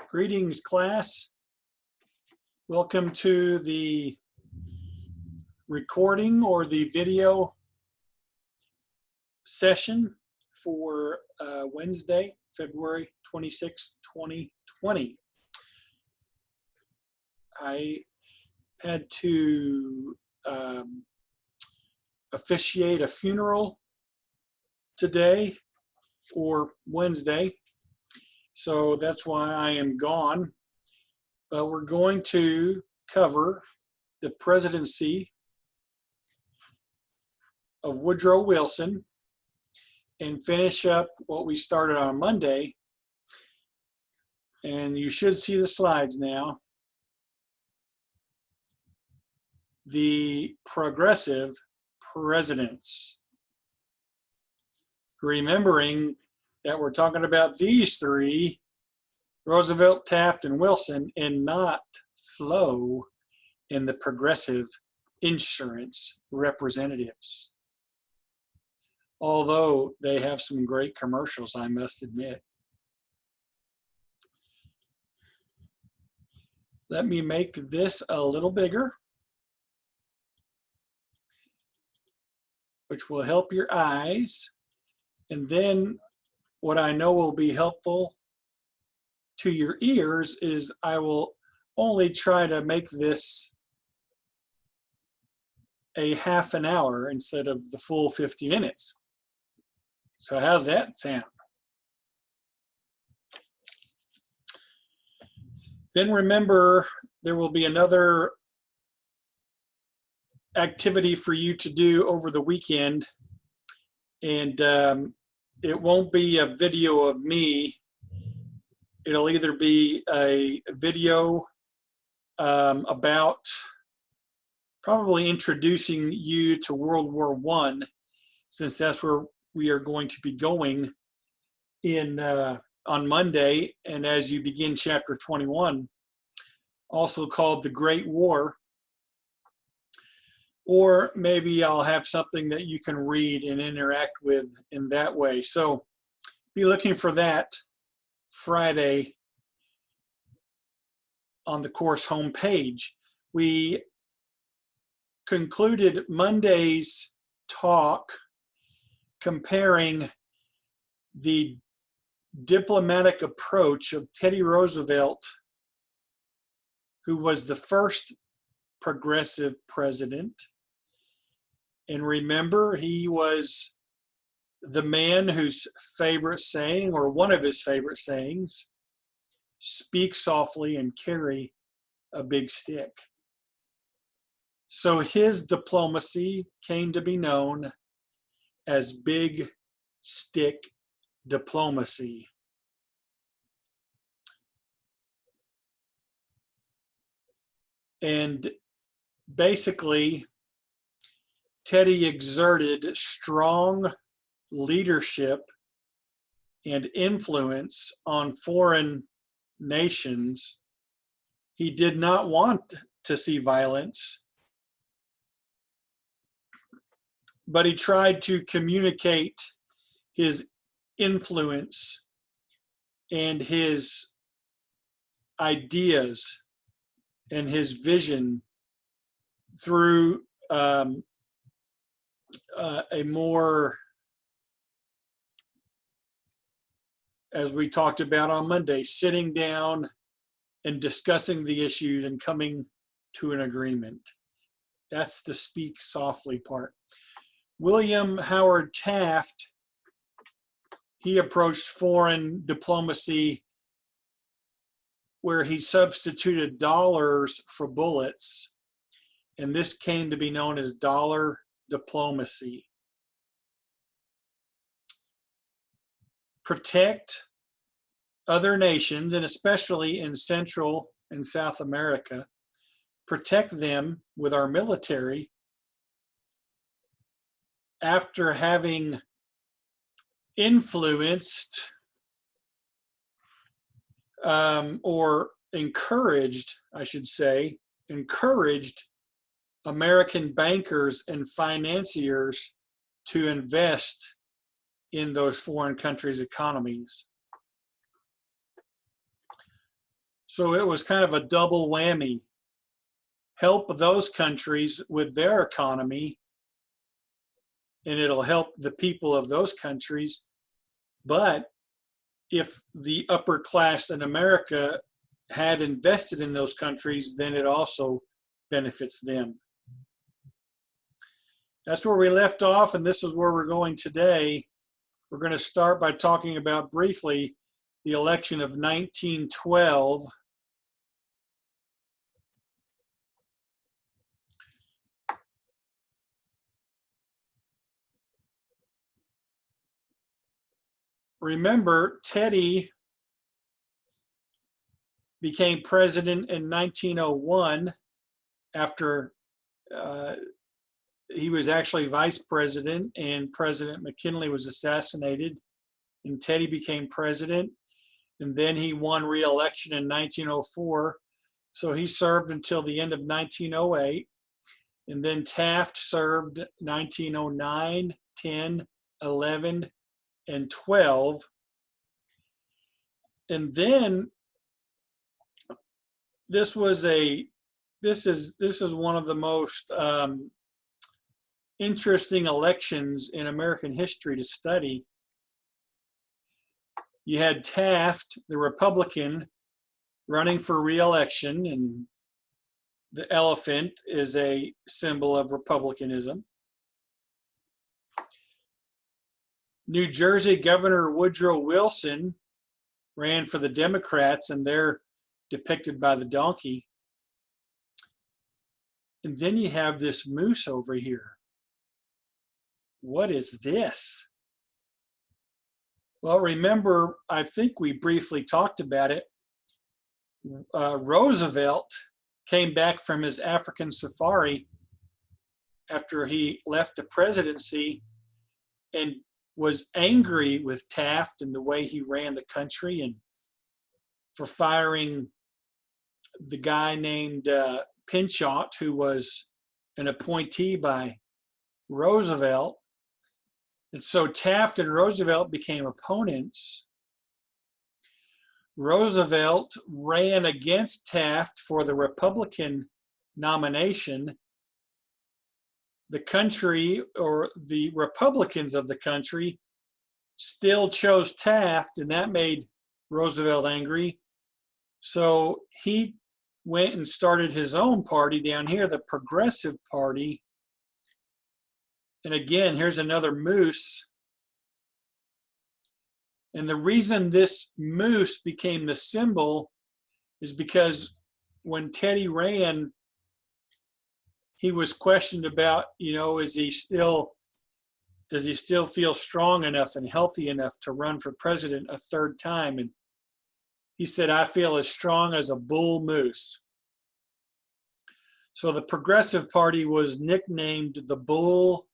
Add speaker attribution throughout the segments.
Speaker 1: Greetings, class. Welcome to the recording or the video session for Wednesday, February 26, 2020. I had to officiate a funeral today or Wednesday, so that's why I am gone. But we're going to cover the presidency of Woodrow Wilson and finish up what we started on Monday. And you should see the slides now. The progressive presidents. Remembering that we're talking about these three, Roosevelt, Taft, and Wilson, and not Flo and the progressive insurance representatives. Although they have some great commercials, I must admit. Let me make this a little bigger, which will help your eyes. And then what I know will be helpful to your ears is I will only try to make this a half an hour instead of the full 50 minutes. So how's that sound? Then remember, there will be another activity for you to do over the weekend, and it won't be a video of me. It'll either be a video about probably introducing you to World War I, since that's where we are going to be going in on Monday, and as you begin chapter 21, also called The Great War. Or maybe I'll have something that you can read and interact with in that way. So be looking for that Friday on the course homepage. We concluded Monday's talk comparing the diplomatic approach of Teddy Roosevelt, who was the first progressive president. And remember, he was the man whose favorite saying, or one of his favorite sayings, speak softly and carry a big stick. So his diplomacy came to be known as big stick diplomacy. And basically, Teddy exerted strong leadership and influence on foreign nations. He did not want to see violence, but he tried to communicate his influence and his ideas and his vision through a more, as we talked about on Monday, sitting down and discussing the issues and coming to an agreement. That's the speak softly part. William Howard Taft, he approached foreign diplomacy where he substituted dollars for bullets, and this came to be known as dollar diplomacy. Protect other nations, and especially in Central and South America, protect them with our military after having influenced or encouraged, I should say, encouraged American bankers and financiers to invest in those foreign countries' economies. So it was kind of a double whammy. Help those countries with their economy, and it'll help the people of those countries. But if the upper class in America had invested in those countries, then it also benefits them. That's where we left off, and this is where we're going today. We're going to start by talking about briefly the election of 1912. Remember, Teddy became president in 1901 after he was actually vice president and President McKinley was assassinated, and Teddy became president, and then he won re-election in 1904. So he served until the end of 1908, and then Taft served 1909, 10, 11, and 12. And then this is one of the most interesting elections in American history to study. You had Taft, the Republican, running for re-election, and the elephant is a symbol of republicanism. New Jersey Governor Woodrow Wilson ran for the Democrats, and they're depicted by the donkey. And then you have this moose over here. What is this? Well, remember, I think we briefly talked about it. Roosevelt came back from his African safari after he left the presidency and was angry with Taft and the way he ran the country, and for firing the guy named Pinchot, who was an appointee by Roosevelt. And so Taft and Roosevelt became opponents. Roosevelt ran against Taft for the Republican nomination. The country, or the Republicans of the country, still chose Taft, and that made Roosevelt angry. So he went and started his own party down here, the Progressive Party. And again, here's another moose. And the reason this moose became the symbol is because when Teddy ran, he was questioned about, does he still feel strong enough and healthy enough to run for president a third time? And he said, I feel as strong as a bull moose. So the Progressive Party was nicknamed the Bull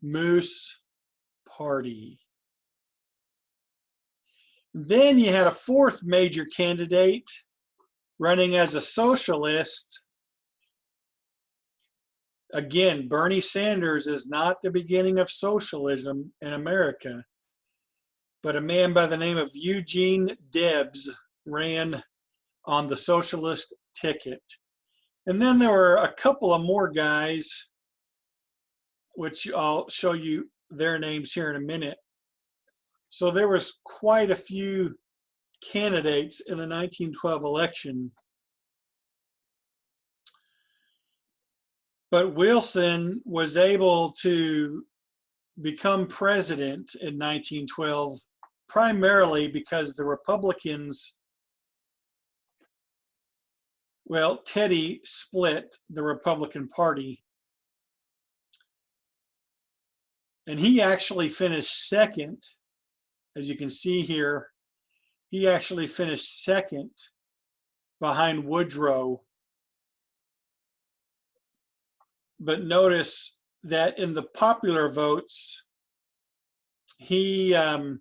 Speaker 1: Moose Party. Then you had a fourth major candidate running as a socialist. Again, Bernie Sanders is not the beginning of socialism in America, but a man by the name of Eugene Debs ran on the socialist ticket. And then there were a couple of more guys, which I'll show you their names here in a minute. So there was quite a few candidates in the 1912 election. But Wilson was able to become president in 1912 primarily because the Republicans, well, Teddy split the Republican Party. And he actually finished second. As you can see here, he actually finished second behind Woodrow. But notice that in the popular votes, he got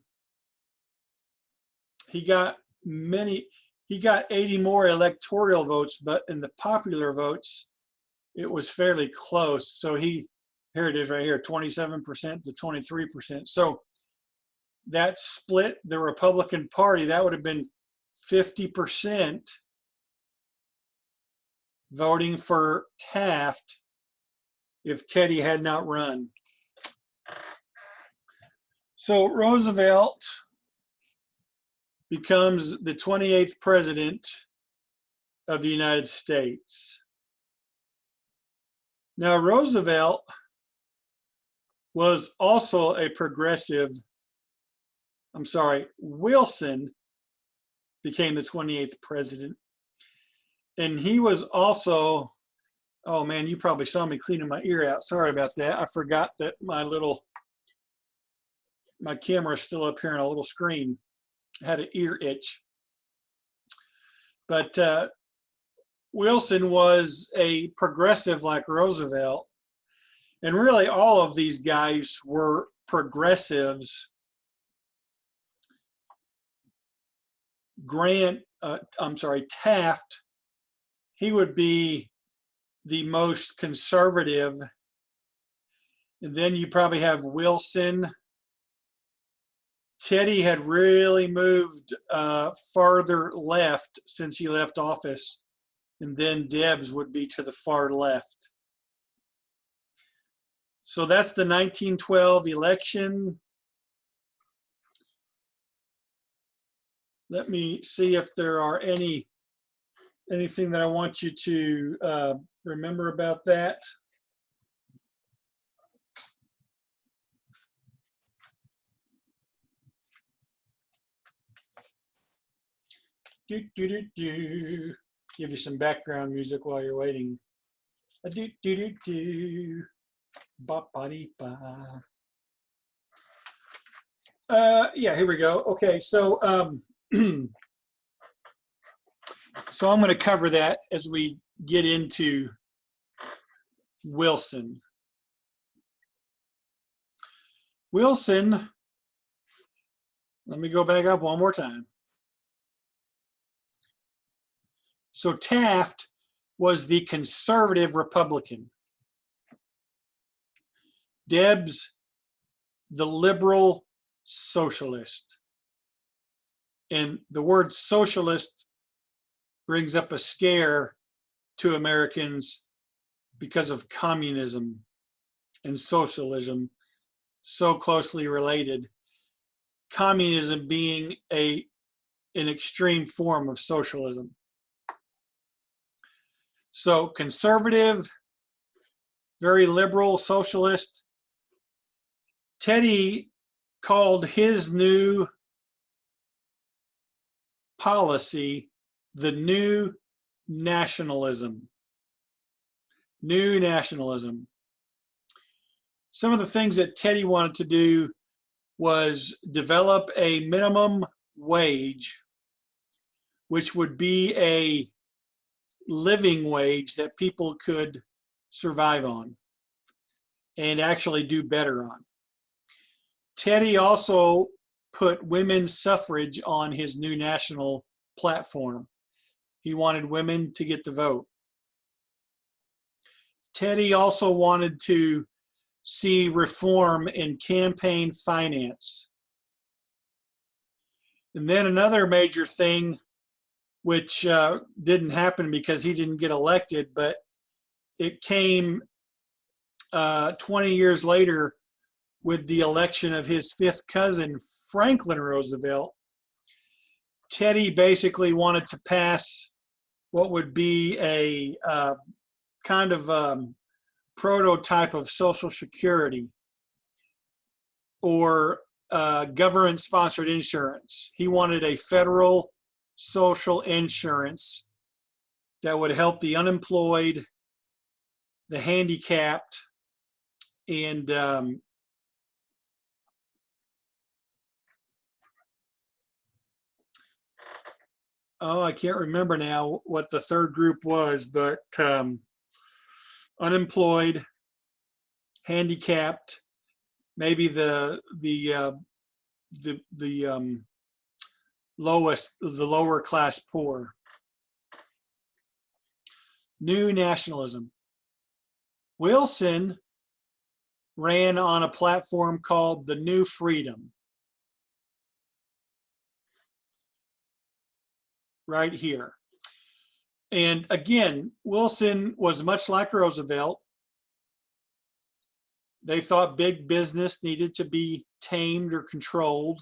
Speaker 1: 80 more electoral votes, but in the popular votes, it was fairly close. So here it is right here, 27% to 23%. So that split the Republican Party. That would have been 50% voting for Taft if Teddy had not run. So Roosevelt becomes the 28th president of the United States. Now, Roosevelt was also a progressive. I'm sorry, Wilson became the 28th president. And he was also, oh man, you probably saw me cleaning my ear out. Sorry about that. I forgot that my camera is still up here on a little screen. I had an ear itch. But Wilson was a progressive like Roosevelt. And really all of these guys were progressives. Taft, he would be the most conservative. And then you probably have Wilson. Teddy had really moved farther left since he left office. And then Debs would be to the far left. So that's the 1912 election. Let me see if there are anything that I want you to remember about that. Give you some background music while you're waiting. Yeah, here we go. Okay, so so I'm going to cover that as we get into Wilson. Wilson, let me go back up one more time. So Taft was the conservative Republican. Debs, the liberal socialist. And the word socialist brings up a scare to Americans because of communism and socialism so closely related. Communism being an extreme form of socialism. So conservative, very liberal socialist. Teddy called his new policy the New Nationalism. New Nationalism. Some of the things that Teddy wanted to do was develop a minimum wage, which would be a living wage that people could survive on and actually do better on. Teddy also put women's suffrage on his new national platform. He wanted women to get the vote. Teddy also wanted to see reform in campaign finance. And then another major thing, which didn't happen because he didn't get elected, but it came 20 years later with the election of his fifth cousin, Franklin Roosevelt. Teddy basically wanted to pass what would be a kind of prototype of Social Security or government-sponsored insurance. He wanted a federal social insurance that would help the unemployed, the handicapped, and I can't remember now what the third group was, but unemployed, handicapped, maybe the lower class poor. New Nationalism. Wilson ran on a platform called the New Freedom. Right here. And again, Wilson was much like Roosevelt. They thought big business needed to be tamed or controlled.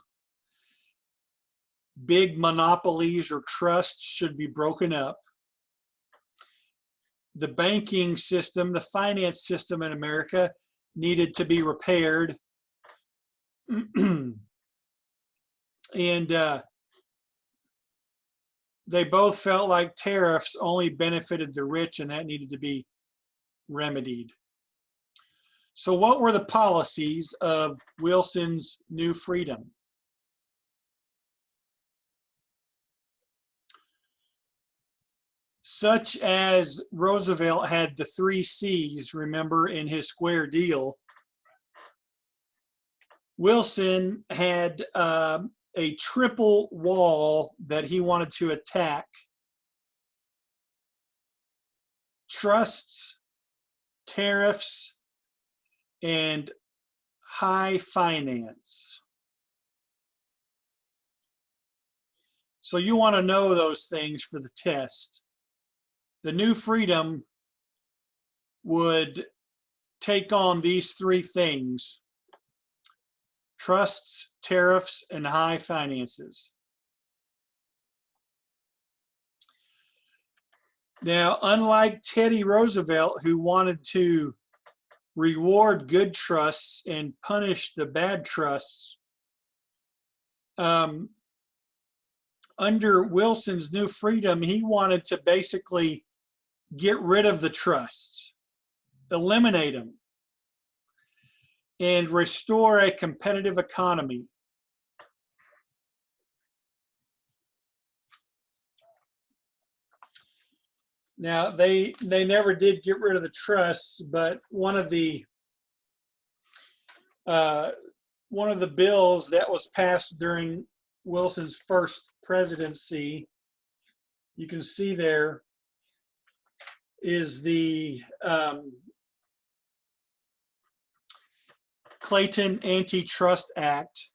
Speaker 1: Big monopolies or trusts should be broken up. The banking system, the finance system in America needed to be repaired. And they both felt like tariffs only benefited the rich and that needed to be remedied. So what were the policies of Wilson's New Freedom? Such as Roosevelt had the 3 C's, remember, in his square deal, Wilson had a triple wall that he wanted to attack: trusts, tariffs, and high finance. So you want to know those things for the test. The New Freedom would take on these 3 things: trusts, tariffs, and high finances. Now, unlike Teddy Roosevelt, who wanted to reward good trusts and punish the bad trusts, under Wilson's New Freedom, he wanted to basically get rid of the trusts, eliminate them, and restore a competitive economy. Now, they never did get rid of the trusts, but one of the bills that was passed during Wilson's first presidency, you can see there, is the Clayton Antitrust Act,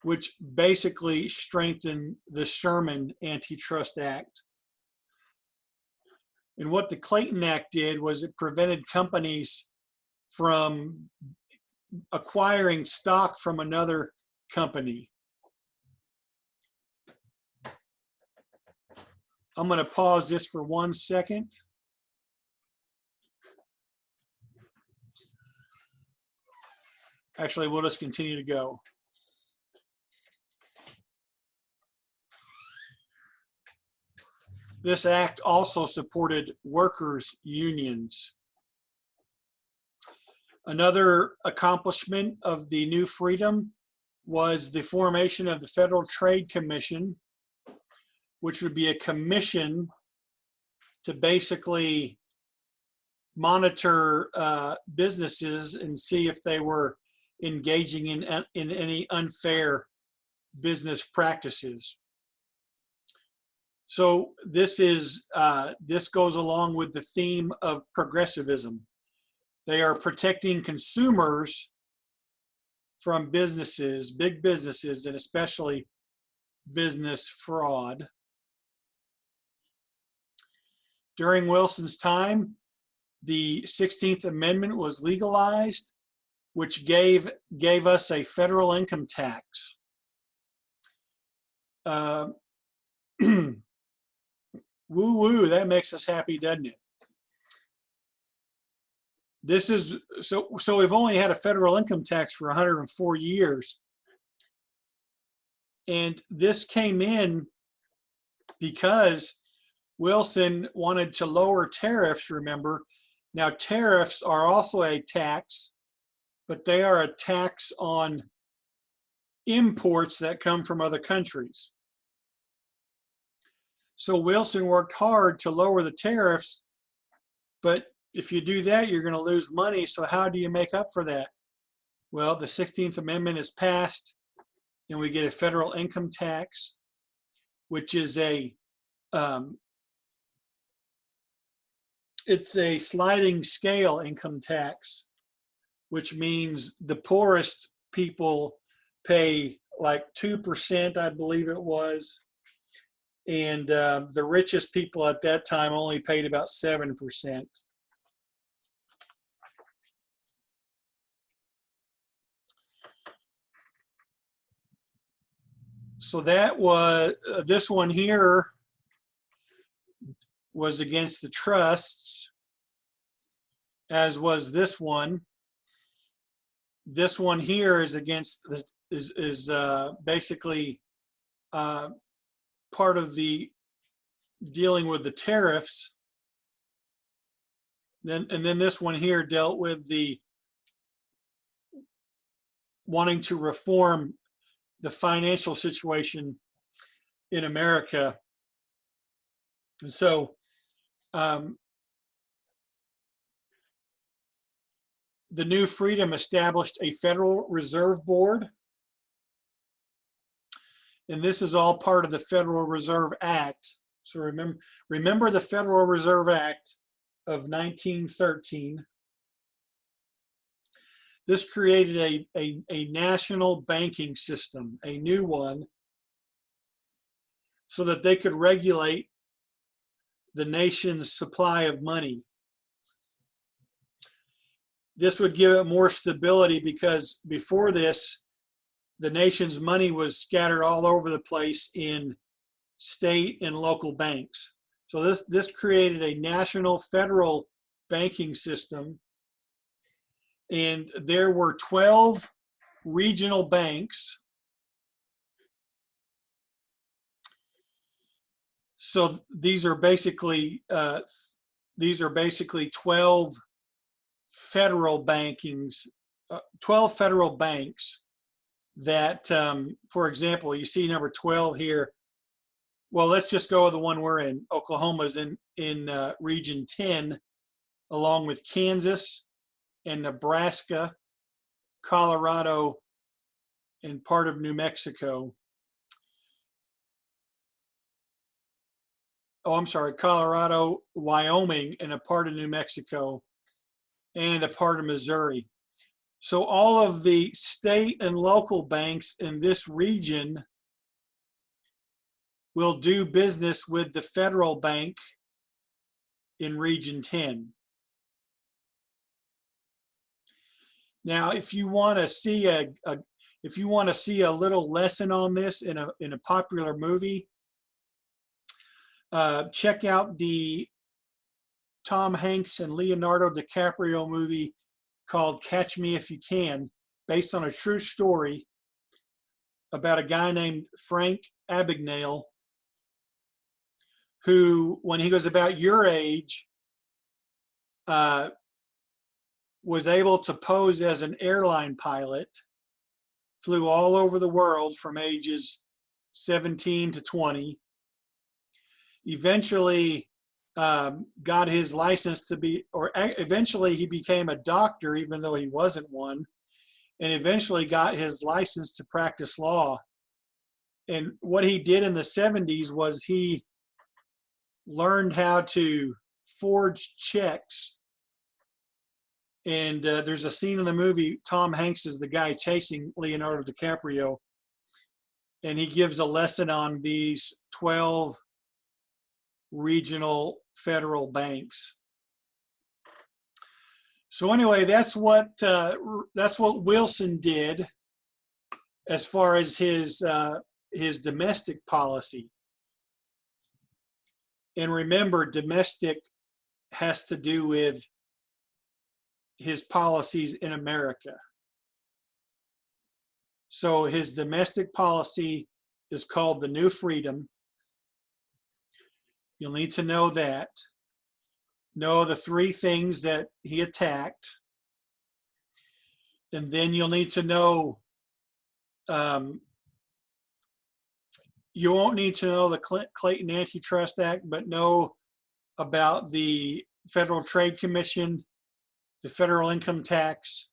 Speaker 1: which basically strengthened the Sherman Antitrust Act. And what the Clayton Act did was it prevented companies from acquiring stock from another company. I'm going to pause this for 1 second. Actually, we'll just continue to go. This act also supported workers' unions. Another accomplishment of the New Freedom was the formation of the Federal Trade Commission, which would be a commission to basically monitor businesses and see if they were engaging in any unfair business practices. So this goes along with the theme of progressivism. They are protecting consumers from businesses, big businesses, and especially business fraud. During Wilson's time, the 16th Amendment was legalized, which gave us a federal income tax. Woo-woo, that makes us happy, doesn't it? This is, so we've only had a federal income tax for 104 years. And this came in because Wilson wanted to lower tariffs, remember. Now, tariffs are also a tax, but they are a tax on imports that come from other countries. So Wilson worked hard to lower the tariffs, but if you do that, you're going to lose money. So how do you make up for that? Well, the 16th Amendment is passed, and we get a federal income tax, which is it's a sliding scale income tax, which means the poorest people pay like 2%, I believe it was, and the richest people at that time only paid about 7%. So that was, this one here was against the trusts, as was this one. This one here is against the, is basically part of the dealing with the tariffs. And then this one here dealt with the wanting to reform the financial situation in America. And so the New Freedom established a Federal Reserve Board. And this is all part of the Federal Reserve Act. So remember the Federal Reserve Act of 1913. This created a national banking system, a new one, so that they could regulate the nation's supply of money. This would give it more stability, because before this, the nation's money was scattered all over the place in state and local banks. So this created a national federal banking system, and there were 12 regional banks. So these are basically 12 federal bankings, 12 federal banks that, for example, you see number 12 here. Well, let's just go with the one we're in. Oklahoma's in region 10, along with Kansas and Nebraska, Colorado, and part of New Mexico. Oh, I'm sorry, Colorado, Wyoming, and a part of New Mexico, and a part of Missouri. So all of the state and local banks in this region will do business with the federal bank in region 10. Now, if you want to see a little lesson on this in a popular movie, check out the Tom Hanks and Leonardo DiCaprio movie called Catch Me If You Can, based on a true story about a guy named Frank Abagnale, who, when he was about your age, was able to pose as an airline pilot, flew all over the world from ages 17 to 20, eventually got his license to be, or eventually he became a doctor even though he wasn't one, and eventually got his license to practice law. And what he did in the 70s was he learned how to forge checks. And there's a scene in the movie, Tom Hanks is the guy chasing Leonardo DiCaprio, and he gives a lesson on these 12 regional federal banks. So anyway, that's what Wilson did as far as his domestic policy. And remember, domestic has to do with his policies in America. So his domestic policy is called the New Freedom. You'll need to know that. Know the 3 things that he attacked. And then you'll need to know, you won't need to know the Clayton Antitrust Act, but know about the Federal Trade Commission, the federal income tax,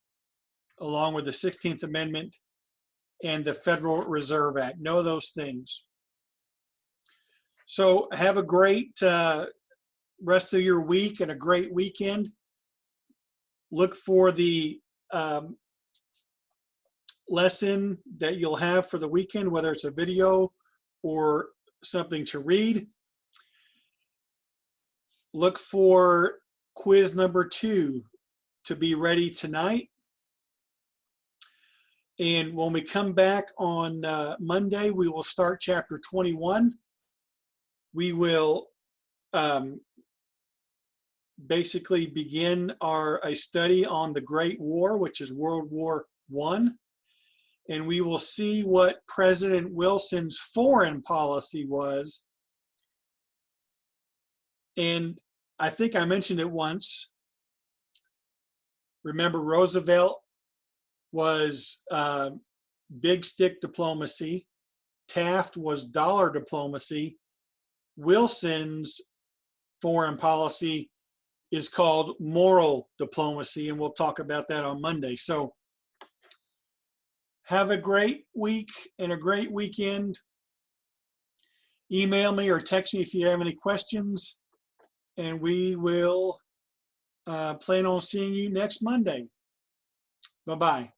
Speaker 1: along with the 16th Amendment, and the Federal Reserve Act. Know those things. So have a great rest of your week and a great weekend. Look for the lesson that you'll have for the weekend, whether it's a video or something to read. Look for quiz number 2 to be ready tonight. And when we come back on Monday, we will start chapter 21. We will basically begin a study on the Great War, which is World War I. And we will see what President Wilson's foreign policy was. And I think I mentioned it once. Remember, Roosevelt was big stick diplomacy. Taft was dollar diplomacy. Wilson's foreign policy is called moral diplomacy, and we'll talk about that on Monday. So have a great week and a great weekend. Email me or text me if you have any questions, and we will plan on seeing you next Monday. Bye-bye.